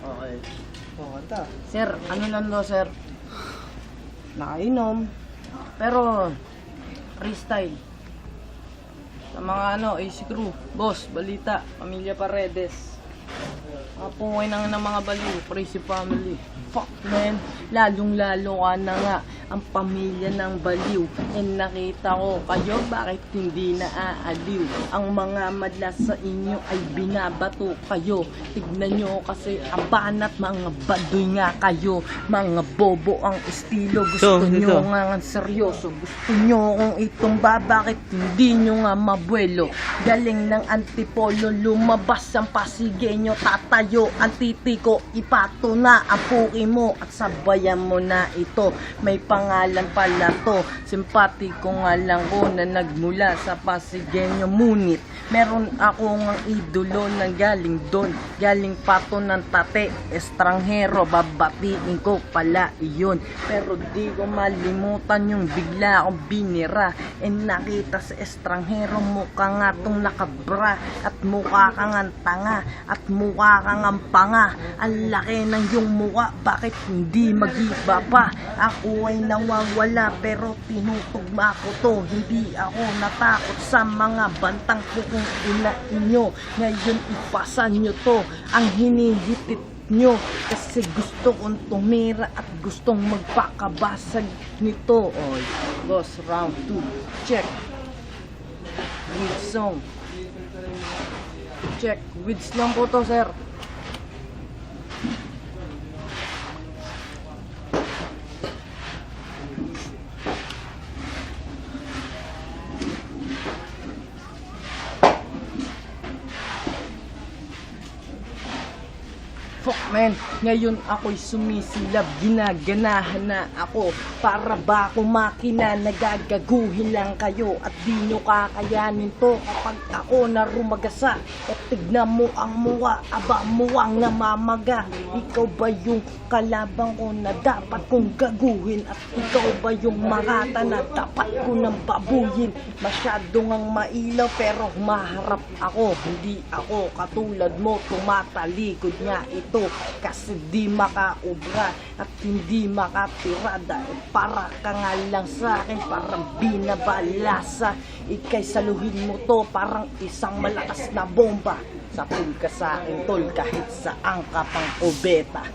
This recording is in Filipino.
Okay. Kanta. Sir, ano lang daw, sir? Nakainom. Pero, freestyle. Sa mga AC crew. Boss, balita. Pamilya Paredes. Mga pungay ng mga baliw. Crazy family. Fuck, man. Lalong-lalo ka na nga ang pamilya ng baliw. And nakita ko kayo, bakit hindi naaaliw? Ang mga madla sa inyo ay binabato kayo. Tignan nyo kasi ang banat, mga baduy nga kayo. Mga bobo ang estilo. Gusto nyo nga seryoso. Gusto nyo kung itumba, bakit hindi nyo nga mabuelo? Galing ng antipolo, lumabas ang pasigenyo. Tatayo ang titi ko, ipato na ang puki mo at sabayan mo na ito. May pangalan pala to, simpatiko nga lang ko na nagmula sa Pasigenyo. Munit meron akong ang idolo na galing doon, galing pato ng tate, estranghero, babatiin ko pala iyon. Pero di ko malimutan yung bigla akong binira and nakita sa estranghero, mukha nga tong nakabra at mukha kang ang tanga at mukha kang ang panga. Ang laki ng yung mukha, bakit hindi mag-iba pa? Ako ay nawawala pero tinutugma ko to. Hindi ako natakot sa mga bantang pukong ina inyo. Ngayon ipasa nyo to ang hinihitit nyo kasi gusto kong tumira at gustong magpakabasag nito. Oy, boss, round 2. Check. With song. Check. With lang po to, sir. Fuck, man, ngayon ako'y sumisilab, ginaganahan na ako. Para ba ako makina, nagagaguhin lang kayo at di nyo kakayanin to kapag ako na rumagasa. At tignan mo ang muwa, aba muwang namamaga. Ikaw ba yung kalabang ko na dapat kong gaguhin? At ikaw ba yung marata na dapat ko nang babuyin? Masyadong ang mailaw pero maharap ako. Hindi ako katulad mo, tumatalikod nga ito. Kasi di makaubra at hindi makatira dahil para ka nga lang sa akin, parang binabalasa. Ika'y saluhin mo to parang isang malakas na bomba. Sapul ka sa akin tol kahit saan ka pang kubeta.